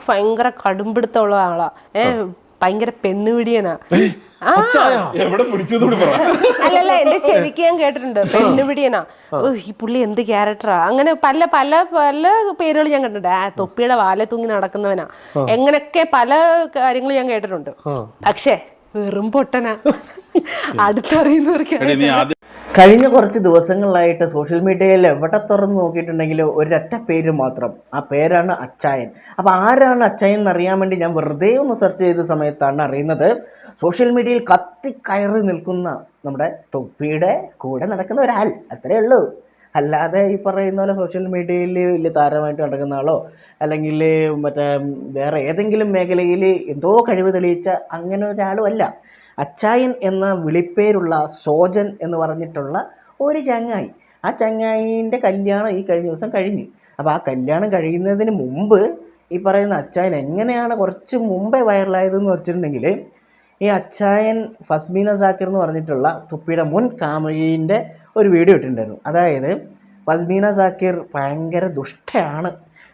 ഭയങ്കര കടുംപിടുത്തമുള്ള ആളാ. ഭയങ്കര പെണ്ണുപിടിയനാ. അല്ലല്ല, എന്റെ ചെവിക്ക് ഞാൻ കേട്ടിട്ടുണ്ട് പെണ്ണുപിടിയനാ. ഈ പുള്ളി എന്ത് ക്യാരക്ടറാ, അങ്ങനെ പല പല പല പേരുകൾ ഞാൻ കണ്ടിട്ടുണ്ട്. തൊപ്പിയുടെ വാലെ തൂങ്ങി നടക്കുന്നവനാ, എങ്ങനെയൊക്കെ പല കാര്യങ്ങൾ ഞാൻ കേട്ടിട്ടുണ്ട്. പക്ഷേ വെറും പൊട്ടനാ, അടുത്തറിയുന്നവർക്ക്. കഴിഞ്ഞ കുറച്ച് ദിവസങ്ങളിലായിട്ട് സോഷ്യൽ മീഡിയയിൽ എവിടെ തുറന്ന് നോക്കിയിട്ടുണ്ടെങ്കിൽ ഒരൊറ്റ പേര് മാത്രം, ആ പേരാണ് അച്ചായൻ. അപ്പോൾ ആരാണ് അച്ചായൻ എന്നറിയാൻ വേണ്ടി ഞാൻ വെറുതെ ഒന്ന് സെർച്ച് ചെയ്ത സമയത്താണ് അറിയുന്നത്, സോഷ്യൽ മീഡിയയിൽ കത്തിക്കയറി നിൽക്കുന്ന നമ്മുടെ തൊപ്പിയുടെ കൂടെ നടക്കുന്ന ഒരാൾ, അത്രയേ ഉള്ളൂ. അല്ലാതെ ഈ പറയുന്ന പോലെ സോഷ്യൽ മീഡിയയിൽ വലിയ താരമായിട്ട് നടക്കുന്ന ആളോ അല്ലെങ്കിൽ മറ്റേ വേറെ ഏതെങ്കിലും മേഖലയിൽ എന്തോ കഴിവ് തെളിയിച്ച അങ്ങനെ ഒരാളും അല്ല. അച്ചായൻ എന്ന വിളിപ്പേരുള്ള സോജൻ എന്ന് പറഞ്ഞിട്ടുള്ള ഒരു ചങ്ങായി, ആ ചങ്ങായിൻ്റെ കല്യാണം ഈ കഴിഞ്ഞ ദിവസം കഴിഞ്ഞു. അപ്പോൾ ആ കല്യാണം കഴിയുന്നതിന് മുമ്പ് ഈ പറയുന്ന അച്ചായൻ എങ്ങനെയാണ് കുറച്ച് മുമ്പേ വൈറലായതെന്ന് വെച്ചിട്ടുണ്ടെങ്കിൽ, ഈ അച്ചായൻ ഫസ്മീന സാക്കിർ എന്ന് പറഞ്ഞിട്ടുള്ള തൊപ്പിയുടെ മുൻ കാമുകീൻ്റെ ഒരു വീഡിയോ ഇട്ടിട്ടുണ്ടായിരുന്നു. അതായത് ഫസ്മീന സാക്കിർ ഭയങ്കര ദുഷ്ടയാണ്,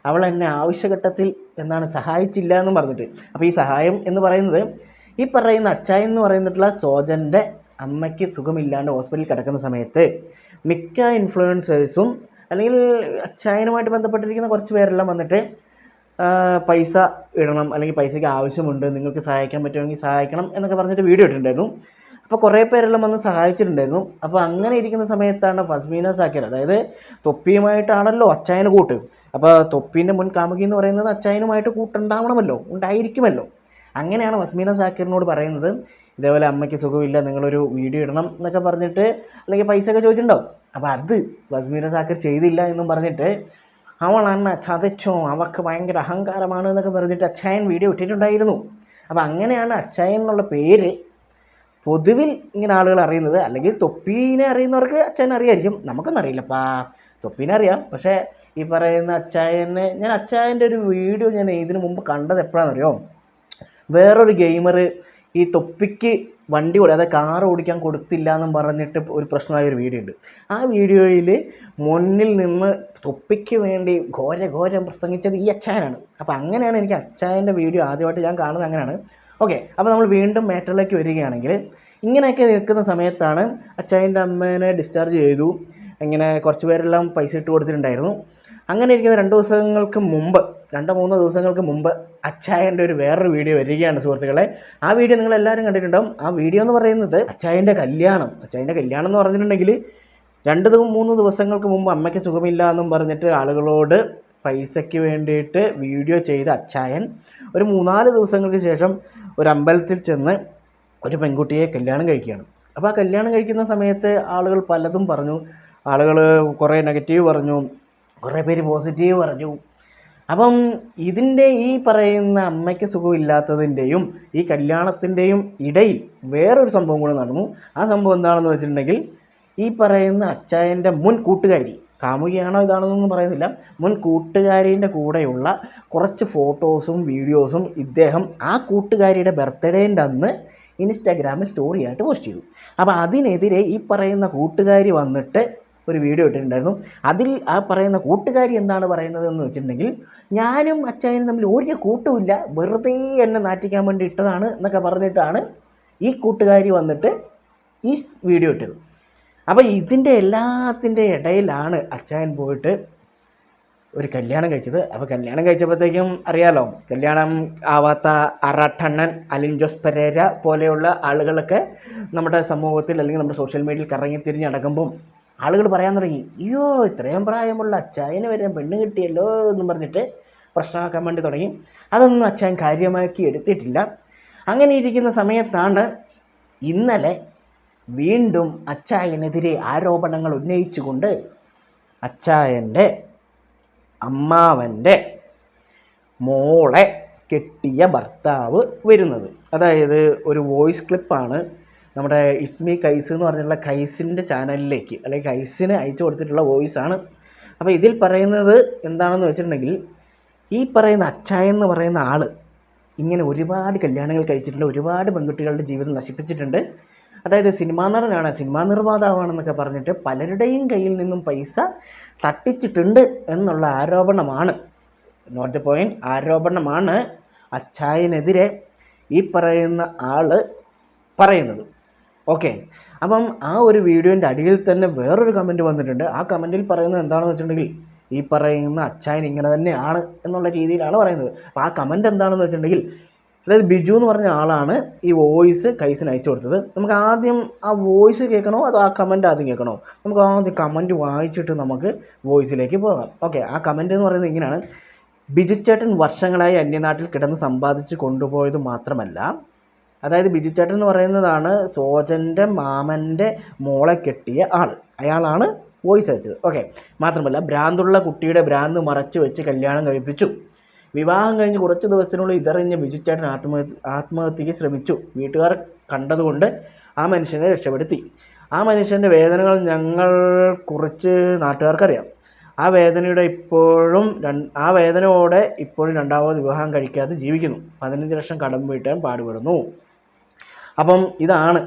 അവൾ എന്നെ ആവശ്യഘട്ടത്തിൽ എന്താണ് സഹായിച്ചില്ല എന്നും പറഞ്ഞിട്ട്. അപ്പോൾ ഈ സഹായം എന്ന് പറയുന്നത് ഈ പറയുന്ന അച്ചായൻ എന്ന് പറയുന്നിട്ടുള്ള സോജൻ്റെ അമ്മയ്ക്ക് സുഖമില്ലാണ്ട് ഹോസ്പിറ്റലിൽ കിടക്കുന്ന സമയത്ത് മിക്ക ഇൻഫ്ലുവൻസേഴ്സും അല്ലെങ്കിൽ അച്ചായനുമായിട്ട് ബന്ധപ്പെട്ടിരിക്കുന്ന കുറച്ച് പേരെല്ലാം വന്നിട്ട് പൈസ ഇടണം, അല്ലെങ്കിൽ പൈസയ്ക്ക് ആവശ്യമുണ്ട്, നിങ്ങൾക്ക് സഹായിക്കാൻ പറ്റുമെങ്കിൽ സഹായിക്കണം എന്നൊക്കെ പറഞ്ഞിട്ട് വീഡിയോ ഇട്ടിട്ടുണ്ടായിരുന്നു. അപ്പോൾ കുറേ പേരെല്ലാം വന്ന് സഹായിച്ചിട്ടുണ്ടായിരുന്നു. അപ്പോൾ അങ്ങനെ ഇരിക്കുന്ന സമയത്താണ് ഫസ്മീന സാക്കിർ, അതായത് തൊപ്പിയുമായിട്ടാണല്ലോ അച്ചായന് കൂട്ട്, അപ്പോൾ തൊപ്പീൻ്റെ മുൻ കാമുകി എന്ന് പറയുന്നത് അച്ചായനുമായിട്ട് കൂട്ടുണ്ടാവണമല്ലോ, ഉണ്ടായിരിക്കുമല്ലോ. അങ്ങനെയാണ് ഫസ്മീന സാക്കിറിനോട് പറയുന്നത്, ഇതേപോലെ അമ്മയ്ക്ക് സുഖമില്ല, നിങ്ങളൊരു വീഡിയോ ഇടണം എന്നൊക്കെ പറഞ്ഞിട്ട്, അല്ലെങ്കിൽ പൈസ ഒക്കെ ചോദിച്ചിട്ടുണ്ടാവും. അപ്പോൾ അത് ഫസ്മീന സാക്കിർ ചെയ്തില്ല എന്നും പറഞ്ഞിട്ട് അവൾ അന്ന ചതച്ചോ, അവൾക്ക് ഭയങ്കര അഹങ്കാരമാണ് എന്നൊക്കെ പറഞ്ഞിട്ട് അച്ചായൻ വീഡിയോ ഇട്ടിട്ടുണ്ടായിരുന്നു. അപ്പോൾ അങ്ങനെയാണ് അച്ചായൻ എന്നുള്ള പേര് പൊതുവിൽ ഇങ്ങനെ ആളുകൾ അറിയുന്നത്. അല്ലെങ്കിൽ തൊപ്പീനെ അറിയുന്നവർക്ക് അച്ചായൻ അറിയായിരിക്കും, നമുക്കൊന്നും അറിയില്ലപ്പാ. തൊപ്പീനെ അറിയാം, പക്ഷേ ഈ പറയുന്ന അച്ചായനെ ഞാൻ അച്ചായൻ്റെ ഒരു വീഡിയോ ഞാൻ ഇതിനു മുമ്പ് കണ്ടത് എപ്പോഴാണെന്നറിയോ, വേറൊരു ഗെയിമർ ഈ തൊപ്പിക്ക് വണ്ടി അതായത് കാർ ഓടിക്കാൻ കൊടുത്തില്ല എന്നും പറഞ്ഞിട്ട് ഒരു പ്രശ്നമായ ഒരു വീഡിയോ ഉണ്ട്. ആ വീഡിയോയിൽ മുന്നിൽ നിന്ന് തൊപ്പിക്ക് വേണ്ടി ഘോരം പ്രസംഗിച്ചത് ഈ അച്ചായനാണ്. അപ്പോൾ അങ്ങനെയാണ് എനിക്ക് അച്ചായൻ്റെ വീഡിയോ ആദ്യമായിട്ട് ഞാൻ കാണുന്നത്, അങ്ങനെയാണ്. ഓക്കെ, അപ്പോൾ നമ്മൾ വീണ്ടും മാറ്ററിലേക്ക് വരികയാണെങ്കിൽ, ഇങ്ങനെയൊക്കെ നിൽക്കുന്ന സമയത്താണ് അച്ചായൻ്റെ അമ്മേനെ ഡിസ്ചാർജ് ചെയ്തു. ഇങ്ങനെ കുറച്ച് പേരെല്ലാം പൈസ ഇട്ട് കൊടുത്തിട്ടുണ്ടായിരുന്നു. അങ്ങനെ ഇരിക്കുന്ന 2-3 ദിവസങ്ങൾക്ക് മുമ്പ് അച്ചായൻ്റെ ഒരു വേറൊരു വീഡിയോ വരികയാണ് സുഹൃത്തുക്കളെ. ആ വീഡിയോ നിങ്ങൾ എല്ലാവരും കണ്ടിട്ടുണ്ടാവും. ആ വീഡിയോ എന്ന് പറയുന്നത് അച്ചായൻ്റെ കല്യാണം എന്ന് പറഞ്ഞിട്ടുണ്ടെങ്കിൽ 2-3 ദിവസങ്ങൾക്ക് മുമ്പ് അമ്മയ്ക്ക് സുഖമില്ല എന്നും പറഞ്ഞിട്ട് ആളുകളോട് പൈസയ്ക്ക് വേണ്ടിയിട്ട് വീഡിയോ ചെയ്ത അച്ചായൻ ഒരു 3-4 ദിവസങ്ങൾക്ക് ശേഷം ഒരു അമ്പലത്തിൽ ചെന്ന് ഒരു പെൺകുട്ടിയെ കല്യാണം കഴിക്കുകയാണ്. അപ്പോൾ ആ കല്യാണം കഴിക്കുന്ന സമയത്ത് ആളുകൾ പലതും പറഞ്ഞു, ആളുകൾ കുറേ നെഗറ്റീവ് പറഞ്ഞു, കുറേ പേര് പോസിറ്റീവ് പറഞ്ഞു. അപ്പം ഇതിൻ്റെ ഈ പറയുന്ന അമ്മയ്ക്ക് സുഖമില്ലാത്തതിൻ്റെയും ഈ കല്യാണത്തിൻ്റെയും ഇടയിൽ വേറൊരു സംഭവം കൂടെ നടന്നു. ആ സംഭവം എന്താണെന്ന് വെച്ചിട്ടുണ്ടെങ്കിൽ, ഈ പറയുന്ന അച്ചായൻ്റെ മുൻ കൂട്ടുകാരി, കാമുകിയാണോ ഇതാണെന്നൊന്നും പറയുന്നില്ല, മുൻ കൂട്ടുകാരീൻ്റെ കൂടെയുള്ള കുറച്ച് ഫോട്ടോസും വീഡിയോസും ഇദ്ദേഹം ആ കൂട്ടുകാരിയുടെ ബർത്ത്ഡേൻ്റെ അന്ന് ഇൻസ്റ്റാഗ്രാമിൽ സ്റ്റോറിയായിട്ട് പോസ്റ്റ് ചെയ്തു. അപ്പോൾ അതിനെതിരെ ഈ പറയുന്ന കൂട്ടുകാരി വന്നിട്ട് ഒരു വീഡിയോ ഇട്ടിട്ടുണ്ടായിരുന്നു. അതിൽ ആ പറയുന്ന കൂട്ടുകാരി എന്താണ് പറയുന്നത് എന്ന് വെച്ചിട്ടുണ്ടെങ്കിൽ, ഞാനും അച്ചായനും തമ്മിൽ ഒരു കൂട്ടുമില്ല, വെറുതെ എന്നെ നാറ്റിക്കാൻ വേണ്ടി ഇട്ടതാണ് എന്നൊക്കെ പറഞ്ഞിട്ടാണ് ഈ കൂട്ടുകാരി വന്നിട്ട് ഈ വീഡിയോ ഇട്ടത്. അപ്പോൾ ഇതിൻ്റെ എല്ലാത്തിൻ്റെ ഇടയിലാണ് അച്ചായൻ പോയിട്ട് ഒരു കല്യാണം കഴിച്ചത്. അപ്പോൾ കല്യാണം കഴിച്ചപ്പോഴത്തേക്കും അറിയാലോ, കല്യാണം ആവാത്ത അറാട്ടണ്ണൻ, അലിൻ ജോസ് പെരേര പോലെയുള്ള ആളുകളൊക്കെ നമ്മുടെ സമൂഹത്തിൽ അല്ലെങ്കിൽ നമ്മുടെ സോഷ്യൽ മീഡിയയിൽ കറങ്ങി തിരിഞ്ഞ് നടക്കുമ്പം ആളുകൾ പറയാൻ തുടങ്ങി, അയ്യോ ഇത്രയും പ്രായമുള്ള അച്ചായന് വരെ പെണ്ണ് കിട്ടിയല്ലോ എന്നും പറഞ്ഞിട്ട് പ്രശ്നമാക്കാൻ വേണ്ടി തുടങ്ങി. അതൊന്നും അച്ചായൻ കാര്യമാക്കി എടുത്തിട്ടില്ല. അങ്ങനെ ഇരിക്കുന്ന സമയത്താണ് ഇന്നലെ വീണ്ടും അച്ചായനെതിരെ ആരോപണങ്ങൾ ഉന്നയിച്ചുകൊണ്ട് അച്ചായൻ്റെ അമ്മാവൻ്റെ മോളെ കെട്ടിയ ഭർത്താവ് വരുന്നത്. അതായത് ഒരു വോയിസ് ക്ലിപ്പാണ് നമ്മുടെ ഇസ്മി കൈസ് എന്ന് പറഞ്ഞിട്ടുള്ള കൈസിൻ്റെ ചാനലിലേക്ക്, അല്ലെങ്കിൽ കൈസിന് അയച്ചു കൊടുത്തിട്ടുള്ള വോയിസാണ്. അപ്പോൾ ഇതിൽ പറയുന്നത് എന്താണെന്ന് വെച്ചിട്ടുണ്ടെങ്കിൽ, ഈ പറയുന്ന അച്ചായൻ എന്ന് പറയുന്ന ആൾ ഇങ്ങനെ ഒരുപാട് കല്യാണങ്ങൾ കഴിച്ചിട്ടുണ്ട്, ഒരുപാട് പെൺകുട്ടികളുടെ ജീവിതം നശിപ്പിച്ചിട്ടുണ്ട്. അതായത് സിനിമാ നടനാണ്, സിനിമാ നിർമ്മാതാവാണെന്നൊക്കെ പറഞ്ഞിട്ട് പലരുടെയും കയ്യിൽ നിന്നും പൈസ തട്ടിച്ചിട്ടുണ്ട് എന്നുള്ള ആരോപണമാണ് നോട്ട് ദ പോയിന്റ്, ആരോപണമാണ് അച്ചായനെതിരെ ഈ പറയുന്ന ആള് പറയുന്നത്. ഓക്കെ, അപ്പം ആ ഒരു വീഡിയോൻ്റെ അടിയിൽ തന്നെ വേറൊരു കമൻറ്റ് വന്നിട്ടുണ്ട്. ആ കമൻറ്റിൽ പറയുന്നത് എന്താണെന്ന് വെച്ചിട്ടുണ്ടെങ്കിൽ ഈ പറയുന്ന അച്ചായൻ ഇങ്ങനെ തന്നെയാണ് എന്നുള്ള രീതിയിലാണ് പറയുന്നത്. അപ്പോൾ ആ കമൻറ്റ് എന്താണെന്ന് വെച്ചിട്ടുണ്ടെങ്കിൽ, അതായത് ബിജു എന്ന് പറഞ്ഞ ആളാണ് ഈ വോയിസ് കൈസിന് അയച്ചു കൊടുത്തത്. നമുക്ക് ആദ്യം ആ വോയിസ് കേൾക്കണോ അതോ ആ കമൻറ്റ് ആദ്യം കേൾക്കണോ? നമുക്ക് ആദ്യം കമൻറ്റ് വായിച്ചിട്ട് നമുക്ക് വോയിസിലേക്ക് പോകാം. ഓക്കെ, ആ കമൻറ്റ് എന്ന് പറയുന്നത് ഇങ്ങനെയാണ്: ബിജുച്ചേട്ടൻ വർഷങ്ങളായി അന്യനാട്ടിൽ കിടന്ന് സമ്പാദിച്ച് കൊണ്ടുപോയത് മാത്രമല്ല, അതായത് ബിജുച്ചേട്ടൻ എന്ന് പറയുന്നതാണ് സോജൻ്റെ മാമൻ്റെ മോളെ കെട്ടിയ ആൾ, അയാളാണ് വോയിസ് അയച്ചത്. ഓക്കെ, മാത്രമല്ല ഭ്രാന്തുള്ള കുട്ടിയുടെ ഭ്രാന്ത് മറച്ചു വെച്ച് കല്യാണം കഴിപ്പിച്ചു. വിവാഹം കഴിഞ്ഞ് കുറച്ച് ദിവസത്തിനുള്ളിൽ ഇതറിഞ്ഞ് ബിജുച്ചേട്ടൻ ആത്മഹത്യക്ക് ശ്രമിച്ചു. വീട്ടുകാർ കണ്ടതുകൊണ്ട് ആ മനുഷ്യനെ രക്ഷപ്പെടുത്തി. ആ മനുഷ്യൻ്റെ വേദനകൾ ഞങ്ങൾ കുറച്ച് നാട്ടുകാർക്കറിയാം. ആ വേദനയോടെ ഇപ്പോഴും രണ്ടാമത് വിവാഹം കഴിക്കാതെ ജീവിക്കുന്നു. 15 ലക്ഷം കടം വീട്ടാൻ പാടുപെടുന്നു. അപ്പം ഇതാണ്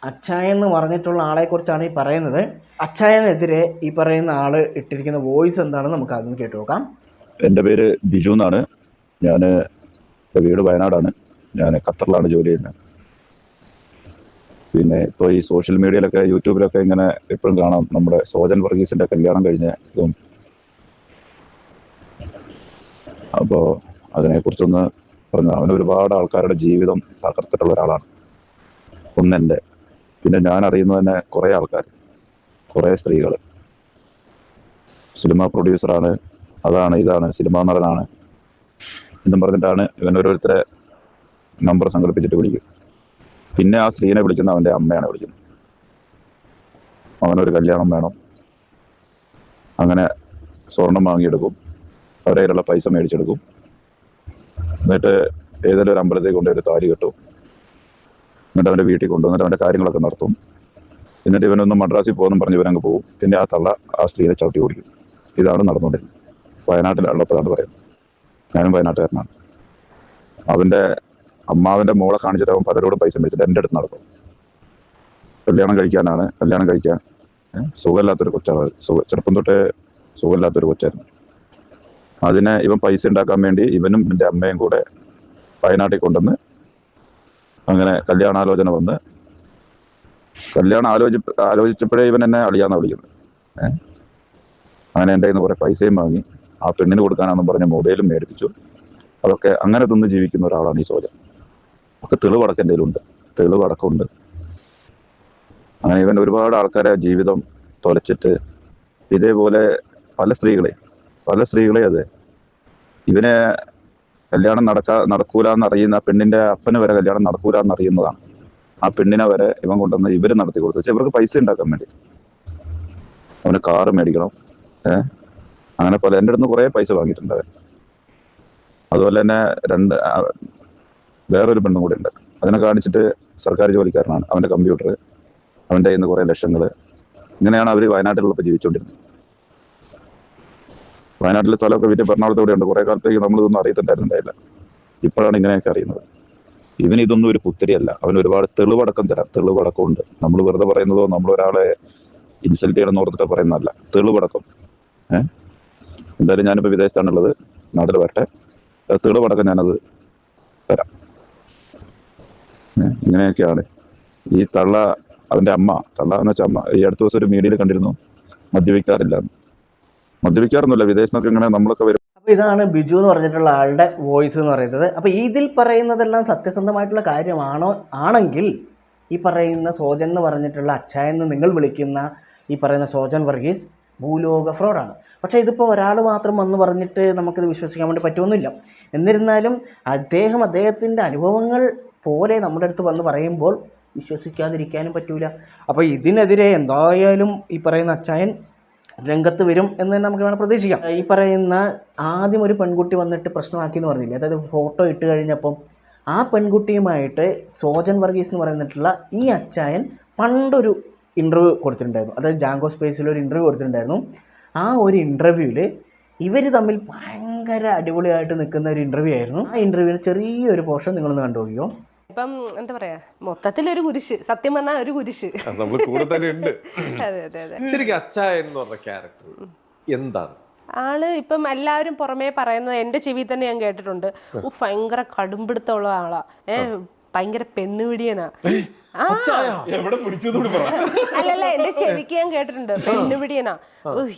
അച്ചായൻ എന്ന് പറഞ്ഞിട്ടുള്ള ആളെക്കുറിച്ചാണ് ഈ പറയുന്നത്. അച്ചായനെതിരെ ഈ പറയുന്ന ആൾ ഇട്ടിരിക്കുന്ന വോയിസ് എന്താണെന്ന് നമുക്ക് ആദ്യം കേട്ടു നോക്കാം. എൻ്റെ പേര് ബിജു എന്നാണ്. ഞാൻ വീട് വയനാടാണ്. ഞാൻ ഖത്തറിലാണ് ജോലി ചെയ്യുന്നത്. പിന്നെ ഇപ്പോൾ ഈ സോഷ്യൽ മീഡിയയിലൊക്കെ യൂട്യൂബിലൊക്കെ ഇങ്ങനെ എപ്പോഴും കാണാം നമ്മുടെ സോജൻ വർഗീസിൻ്റെ കല്യാണം കഴിഞ്ഞ ഇതും. അപ്പോൾ അതിനെക്കുറിച്ചൊന്ന് പറഞ്ഞു. അവന് ഒരുപാട് ആൾക്കാരുടെ ജീവിതം തകർത്തിട്ടുള്ള ഒരാളാണ്. ഒന്നെൻ്റെ, പിന്നെ ഞാൻ അറിയുന്നത് തന്നെ കുറേ ആൾക്കാർ, കുറേ സ്ത്രീകൾ. സിനിമ പ്രൊഡ്യൂസറാണ്, അതാണ് ഇതാണ്, സിനിമാ നടനാണ് എന്നും പറഞ്ഞിട്ടാണ് ഇവൻ ഓരോരുത്തരെ നമ്പർ സംഘടിപ്പിച്ചിട്ട് വിളിക്കും. പിന്നെ ആ സ്ത്രീനെ വിളിക്കുന്ന അവൻ്റെ അമ്മയാണ് വിളിക്കുന്നത്. അവനൊരു കല്യാണം വേണം, അങ്ങനെ സ്വർണം വാങ്ങിയെടുക്കും, അവരുടെ കയ്യിലുള്ള പൈസ മേടിച്ചെടുക്കും. എന്നിട്ട് ഏതെങ്കിലും ഒരു അമ്പലത്തിൽ കൊണ്ട് ഒരു താലി കെട്ടും. എന്നിട്ട് അവൻ്റെ വീട്ടിൽ കൊണ്ടുവന്നിട്ട് അവൻ്റെ കാര്യങ്ങളൊക്കെ നടത്തും. എന്നിട്ട് ഇവനൊന്നും മദ്രാസിൽ പോകുമെന്നും പറഞ്ഞ് ഇവനങ്ങ് പോകും. പിന്നെ ആ തള്ള ആ സ്ത്രീയെ ചവിട്ടി ഓടിക്കും. ഇതാണ് നടന്നുകൊണ്ടിരുന്നത്. വയനാട്ടിലുള്ളപ്പോഴാണ് പറയുന്നത്. ഞാനും വയനാട്ടുകാരനാണ്. അവൻ്റെ അമ്മാവൻ്റെ മോളെ കാണിച്ചിട്ട് അവൻ പലരോടും പൈസ മേടിച്ചിട്ട് എൻ്റെ അടുത്ത് നടക്കും. കല്യാണം കഴിക്കാൻ സുഖമില്ലാത്തൊരു കൊച്ചാണ്. ചെറുപ്പം തൊട്ടേ സുഖമില്ലാത്തൊരു കൊച്ചായിരുന്നു. അതിനെ ഇവൻ പൈസ ഉണ്ടാക്കാൻ വേണ്ടി ഇവനും എൻ്റെ അമ്മയും കൂടെ വയനാട്ടിൽ കൊണ്ടുവന്ന് അങ്ങനെ കല്യാണാലോചന വന്ന് ആലോചിച്ചപ്പോഴേ ഇവൻ എന്നെ അളിയാന്നാണ് വിളിക്കുന്നത്. അങ്ങനെ എൻ്റെ കയ്യിൽ നിന്ന് കുറേ പൈസയും വാങ്ങി ആ പെണ്ണിന് കൊടുക്കാനാണെന്ന് പറഞ്ഞ് മൊബൈലും മേടിപ്പിച്ചു. അതൊക്കെ അങ്ങനെ തിന്ന് ജീവിക്കുന്ന ഒരാളാണ് ഈ സോജൻ. ഒക്കെ തെളിവടക്കം എൻ്റെ കയ്യിലുണ്ട്, തെളിവടക്കമുണ്ട്. അങ്ങനെ ഇവൻ ഒരുപാട് ആൾക്കാരെ ജീവിതം തൊലച്ചിട്ട് ഇതേപോലെ പല സ്ത്രീകളെ അതെ ഇവനെ കല്യാണം നടക്കൂല എന്നറിയുന്ന ആ പെണ്ണിൻ്റെ അപ്പന് വരെ കല്യാണം നടക്കൂല എന്നറിയുന്നതാണ്. ആ പെണ്ണിനെ വരെ ഇവൻ കൊണ്ടുവന്ന് ഇവർ നടത്തി കൊടുത്തു. പക്ഷെ ഇവർക്ക് പൈസ ഉണ്ടാക്കാൻ വേണ്ടി അവന് കാറ് മേടിക്കണം. അങ്ങനെ പോലെ എൻ്റെ അടുത്ത് കുറേ പൈസ വാങ്ങിയിട്ടുണ്ട് അവൻ. അതുപോലെ തന്നെ വേറൊരു പെണ്ണും കൂടെ ഉണ്ട്. അതിനെ കാണിച്ചിട്ട് സർക്കാർ ജോലിക്കാരനാണ്, അവൻ്റെ കമ്പ്യൂട്ടർ, അവൻ്റെ കയ്യിൽ നിന്ന് കുറേ ലക്ഷങ്ങൾ. ഇങ്ങനെയാണ് അവർ വയനാട്ടിലുള്ളപ്പോൾ ജീവിച്ചുകൊണ്ടിരുന്നത്. വയനാട്ടിലെ സ്ഥലമൊക്കെ വിറ്റ് എറണാകുളത്തോടെ ഉണ്ട്. കുറേ കാലത്തേക്ക് നമ്മളിതൊന്നും അറിയത്തുണ്ടായിരുന്നില്ല. ഇപ്പോഴാണ് ഇങ്ങനെയൊക്കെ അറിയുന്നത്. ഇതൊന്നും ഒരു പുത്തരിയല്ല. അവന് ഒരുപാട് തെളിവടക്കമുണ്ട്. നമ്മൾ വെറുതെ പറയുന്നതോ നമ്മളൊരാളെ ഇൻസൾട്ട് ചെയ്യണമെന്ന് ഓർത്തിട്ട് പറയുന്നതല്ല. തെളിവടക്കം. എന്തായാലും ഞാനിപ്പോൾ വിദേശത്താണുള്ളത്, നാട്ടിൽ വരട്ടെ, തെളിവടക്കം ഞാനത് തരാം. ഇങ്ങനെയൊക്കെയാണ് ഈ തള്ള. അവൻ്റെ അമ്മ എന്ന് വെച്ചാൽ അമ്മ ഈ അടുത്ത ദിവസം ഒരു മീഡിയയിൽ കണ്ടിരുന്നു മദ്യപിക്കാറൊന്നുമില്ല, വിദേശത്തൊക്കെ ഇങ്ങനെ നമ്മളൊക്കെ വരും. അപ്പോൾ ഇതാണ് ബിജു എന്ന് പറഞ്ഞിട്ടുള്ള ആളുടെ വോയിസ് എന്ന് പറയുന്നത്. അപ്പോൾ ഇതിൽ പറയുന്നതെല്ലാം സത്യസന്ധമായിട്ടുള്ള ആണെങ്കിൽ ഈ പറയുന്ന സോജൻ എന്ന് പറഞ്ഞിട്ടുള്ള അച്ചായൻ എന്ന് നിങ്ങൾ വിളിക്കുന്ന ഈ പറയുന്ന സോജൻ വർഗീസ് ഭൂലോക ഫ്രോഡാണ്. പക്ഷേ ഇതിപ്പോൾ ഒരാൾ മാത്രം വന്ന് പറഞ്ഞിട്ട് നമുക്കിത് വിശ്വസിക്കാൻ വേണ്ടി പറ്റുമൊന്നുമില്ല. എന്നിരുന്നാലും അദ്ദേഹത്തിൻ്റെ അനുഭവങ്ങൾ പോലെ നമ്മുടെ അടുത്ത് വന്ന് പറയുമ്പോൾ വിശ്വസിക്കാതിരിക്കാനും പറ്റൂല. അപ്പോൾ ഇതിനെതിരെ എന്തായാലും ഈ പറയുന്ന അച്ചായൻ രംഗത്ത് വരും എന്ന് നമുക്ക് വേണം പ്രതീക്ഷിക്കാം. ഈ പറയുന്ന ആദ്യം ഒരു പെൺകുട്ടി വന്നിട്ട് പ്രശ്നമാക്കി എന്ന് പറഞ്ഞില്ലേ, അതായത് ഫോട്ടോ ഇട്ട് കഴിഞ്ഞപ്പം ആ പെൺകുട്ടിയുമായിട്ട് സോജൻ വർഗീസ് എന്ന് പറയുന്നിട്ടുള്ള ഈ അച്ചായൻ പണ്ടൊരു ഇൻ്റർവ്യൂ കൊടുത്തിട്ടുണ്ടായിരുന്നു. അതായത് ജാങ്കോ സ്പേസിൽ ഒരു ഇൻ്റർവ്യൂ കൊടുത്തിട്ടുണ്ടായിരുന്നു. ആ ഒരു ഇൻ്റർവ്യൂവിൽ ഇവർ തമ്മിൽ ഭയങ്കര അടിപൊളിയായിട്ട് നിൽക്കുന്ന ഒരു ഇൻ്റർവ്യൂ ആയിരുന്നു. ആ ഇൻ്റർവ്യൂവിൽ ചെറിയൊരു പോർഷൻ നിങ്ങളൊന്ന് കണ്ടു നോക്കിയോ. ഇപ്പം എന്താ പറയാ, മൊത്തത്തിലൊരു കുരിശ്, സത്യം പറഞ്ഞാൽ ഒരു കുരിശ് നമുക്ക് കൂടെ തന്നെ ഉണ്ട്. അതെ. ശരിക്കും അച്ചായൻ എന്ന് പറഞ്ഞ ക്യാരക്ടർ എന്താണ്? ആള് ഇപ്പം എല്ലാവരും പുറമേ പറയുന്നത് എന്റെ ചെവി തന്നെ ഞാൻ കേട്ടിട്ടുണ്ട്. ഭയങ്കര കടുംപിടുത്തമുള്ള ആളാ. ഭയങ്കര പെണ്ണുപിടിയനാ. അല്ലല്ല, എന്റെ ചെവിക്ക് ഞാൻ കേട്ടിട്ടുണ്ട് പെണ്ണുപിടിയനാ.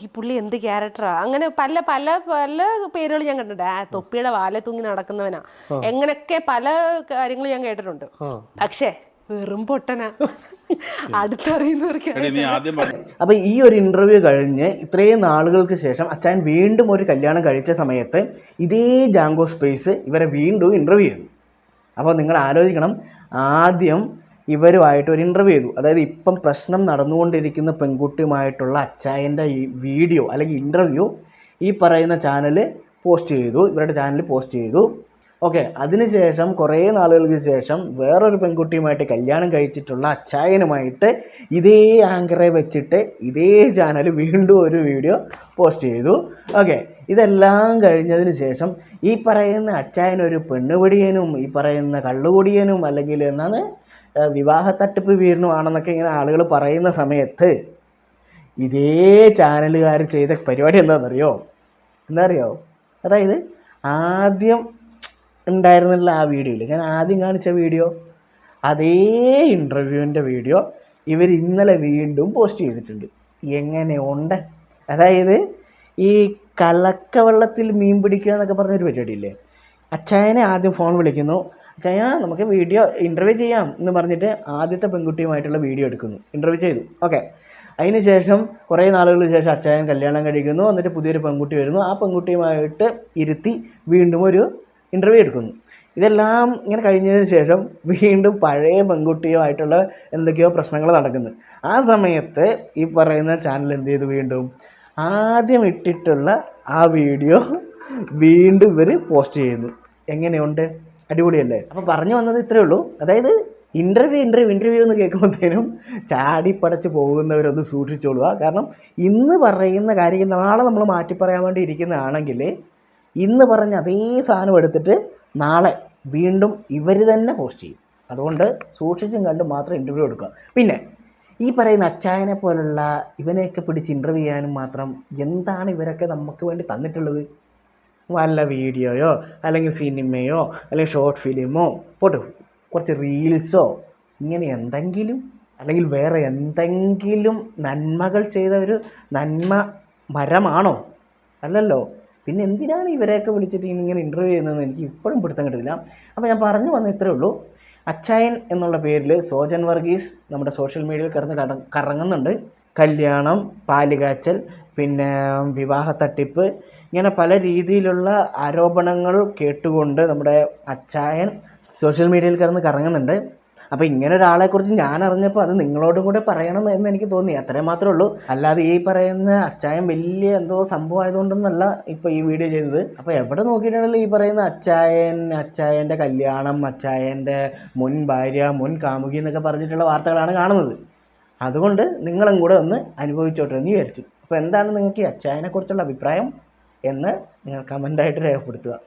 ഈ പുള്ളി എന്ത് ക്യാരക്ടറാ. അങ്ങനെ പല പല പല പേരുകൾ ഞാൻ കേട്ടിട്ടുണ്ട്. തൊപ്പിയുടെ വാലെ തൂങ്ങി നടക്കുന്നവനാ. എങ്ങനെയൊക്കെ പല കാര്യങ്ങൾ ഞാൻ കേട്ടിട്ടുണ്ട്. പക്ഷേ വെറും പൊട്ടനാ. അടുത്തറിയുന്നവർക്ക്. അപ്പൊ ഈ ഒരു ഇന്റർവ്യൂ കഴിഞ്ഞ് ഇത്രയും നാളുകൾക്ക് ശേഷം അച്ചായൻ വീണ്ടും ഒരു കല്യാണം കഴിച്ച സമയത്ത് ഇതേ ജാങ്കോ സ്പേസ് ഇവരെ വീണ്ടും ഇന്റർവ്യൂ ചെയ്തു. അപ്പോൾ നിങ്ങൾ ആലോചിക്കണം, ആദ്യം ഇവരുമായിട്ട് ഒരു ഇൻ്റർവ്യൂ ചെയ്തു. അതായത് ഇപ്പം പ്രശ്നം നടന്നുകൊണ്ടിരിക്കുന്ന പെൺകുട്ടിയുമായിട്ടുള്ള അച്ചായൻ്റെ ഈ വീഡിയോ അല്ലെങ്കിൽ ഇൻ്റർവ്യൂ ഈ പറയുന്ന ചാനൽ പോസ്റ്റ് ചെയ്തു, ഇവരുടെ ചാനൽ പോസ്റ്റ് ചെയ്തു. ഓക്കെ, അതിനുശേഷം കുറേ നാളുകൾക്ക് ശേഷം വേറൊരു പെൺകുട്ടിയുമായിട്ട് കല്യാണം കഴിച്ചിട്ടുള്ള അച്ചായനുമായിട്ട് ഇതേ ആങ്കറെ വെച്ചിട്ട് ഇതേ ചാനൽ വീണ്ടും ഒരു വീഡിയോ പോസ്റ്റ് ചെയ്തു. ഓക്കെ, ഇതെല്ലാം കഴിഞ്ഞതിന് ശേഷം ഈ പറയുന്ന അച്ചായനൊരു പെണ്ണുപിടിയനും ഈ പറയുന്ന കള്ളുകുടിയനും അല്ലെങ്കിൽ എന്താണ് വിവാഹ തട്ടിപ്പ് വീരനുമാണെന്നൊക്കെ ഇങ്ങനെ ആളുകൾ പറയുന്ന സമയത്ത് ഇതേ ചാനലുകാർ ചെയ്ത പരിപാടി എന്താണെന്നറിയോ? അതായത് ആദ്യം ഉണ്ടായിരുന്നില്ല ആ വീഡിയോയിൽ, ഞാൻ ആദ്യം കാണിച്ച വീഡിയോ, അതേ ഇൻ്റർവ്യൂവിൻ്റെ വീഡിയോ ഇവർ ഇന്നലെ വീണ്ടും പോസ്റ്റ് ചെയ്തിട്ടുണ്ട്. എങ്ങനെയുണ്ട്? അതായത് ഈ കലക്കവെള്ളത്തിൽ മീൻ പിടിക്കുക എന്നൊക്കെ പറഞ്ഞൊരു പരിപാടിയില്ലേ, അച്ചായനെ ആദ്യം ഫോൺ വിളിക്കുന്നു, അച്ചായ നമുക്ക് വീഡിയോ ഇൻ്റർവ്യൂ ചെയ്യാം എന്ന് പറഞ്ഞിട്ട് ആദ്യത്തെ പെൺകുട്ടിയുമായിട്ടുള്ള വീഡിയോ എടുക്കുന്നു, ഇൻ്റർവ്യൂ ചെയ്തു. ഓക്കെ, അതിന് ശേഷം കുറേ നാളുകൾക്ക് ശേഷം അച്ചായൻ കല്യാണം കഴിക്കുന്നു, എന്നിട്ട് പുതിയൊരു പെൺകുട്ടി വരുന്നു, ആ പെൺകുട്ടിയുമായിട്ട് ഇരുത്തി വീണ്ടും ഒരു ഇൻ്റർവ്യൂ എടുക്കുന്നു. ഇതെല്ലാം ഇങ്ങനെ കഴിഞ്ഞതിന് ശേഷം വീണ്ടും പഴയ പെൺകുട്ടിയുമായിട്ടുള്ള എന്തൊക്കെയോ പ്രശ്നങ്ങൾ നടക്കുന്നു. ആ സമയത്ത് ഈ പറയുന്ന ചാനൽ എന്ത് ചെയ്തു? വീണ്ടും ആദ്യം ഇട്ടിട്ടുള്ള ആ വീഡിയോ വീണ്ടും ഇവർ പോസ്റ്റ് ചെയ്യുന്നു. എങ്ങനെയുണ്ട്? അടിപൊളിയല്ലേ? അപ്പോൾ പറഞ്ഞു വന്നത് ഇത്രയേ ഉള്ളൂ. അതായത് ഇൻ്റർവ്യൂ എന്ന് കേൾക്കുമ്പോഴത്തേനും ചാടിപ്പടച്ച് പോകുന്നവരൊന്ന് സൂക്ഷിച്ചോളുക. കാരണം ഇന്ന് പറയുന്ന കാര്യം നാളെ നമ്മൾ മാറ്റി പറയാൻ വേണ്ടി ഇരിക്കുന്നതാണെങ്കിൽ ഇന്ന് പറഞ്ഞ അതേ സാധനം എടുത്തിട്ട് നാളെ വീണ്ടും ഇവർ തന്നെ പോസ്റ്റ് ചെയ്യും. അതുകൊണ്ട് സൂക്ഷിച്ചും കണ്ടും മാത്രം ഇൻ്റർവ്യൂ എടുക്കുക. പിന്നെ ഈ പറയുന്ന അച്ചായനെ പോലുള്ള ഇവനെയൊക്കെ പിടിച്ച് ഇൻ്റർവ്യൂ ചെയ്യാനും മാത്രം എന്താണ് ഇവരൊക്കെ നമുക്ക് വേണ്ടി തന്നിട്ടുള്ളത്? വല്ല വീഡിയോയോ അല്ലെങ്കിൽ സിനിമയോ അല്ലെങ്കിൽ ഷോർട്ട് ഫിലിമോ പോട്ടെ, കുറച്ച് റീൽസോ, ഇങ്ങനെ എന്തെങ്കിലും അല്ലെങ്കിൽ വേറെ എന്തെങ്കിലും നന്മകൾ ചെയ്ത ഒരു നന്മ മരമാണോ? അല്ലല്ലോ. പിന്നെ എന്തിനാണ് ഇവരെയൊക്കെ വിളിച്ചിട്ട് ഇങ്ങനെ ഇൻ്റർവ്യൂ ചെയ്യുന്നതെന്ന് എനിക്ക് ഇപ്പോഴും പിടുത്തം കിട്ടില്ല. അപ്പോൾ ഞാൻ പറഞ്ഞു വന്ന ഇത്രയേ ഉള്ളൂ. അച്ചായൻ എന്നുള്ള പേരിൽ സോജൻ വർഗീസ് നമ്മുടെ സോഷ്യൽ മീഡിയയിൽ കറങ്ങുന്നുണ്ട്. കല്യാണം, പാലുകാച്ചൽ, പിന്നെ വിവാഹ തട്ടിപ്പ്, ഇങ്ങനെ പല രീതിയിലുള്ള ആരോപണങ്ങൾ കേട്ടുകൊണ്ട് നമ്മുടെ അച്ചായൻ സോഷ്യൽ മീഡിയയിൽ കറങ്ങുന്നുണ്ട്. അപ്പോൾ ഇങ്ങനെ ഒരാളെക്കുറിച്ച് ഞാൻ അറിഞ്ഞപ്പോൾ അത് നിങ്ങളോടും കൂടെ പറയണം എന്ന് എനിക്ക് തോന്നി. അത്രയും മാത്രമേ ഉള്ളൂ. അല്ലാതെ ഈ പറയുന്ന അച്ചായൻ വലിയ എന്തോ സംഭവം ആയതുകൊണ്ടൊന്നല്ല ഇപ്പോൾ ഈ വീഡിയോ ചെയ്തത്. അപ്പോൾ എവിടെ നോക്കിയിട്ടുണ്ടെങ്കിലും ഈ പറയുന്ന അച്ചായൻ്റെ കല്യാണം, അച്ചായൻ്റെ മുൻ ഭാര്യ, മുൻ കാമുകി എന്നൊക്കെ പറഞ്ഞിട്ടുള്ള വാർത്തകളാണ് കാണുന്നത്. അതുകൊണ്ട് നിങ്ങളും കൂടെ ഒന്ന് അനുഭവിച്ചോട്ടെ എന്ന് വിചാരിച്ചു. അപ്പോൾ എന്താണ് നിങ്ങൾക്ക് ഈ അച്ചായനെക്കുറിച്ചുള്ള അഭിപ്രായം എന്ന് നിങ്ങൾ കമൻ്റായിട്ട് രേഖപ്പെടുത്തുക.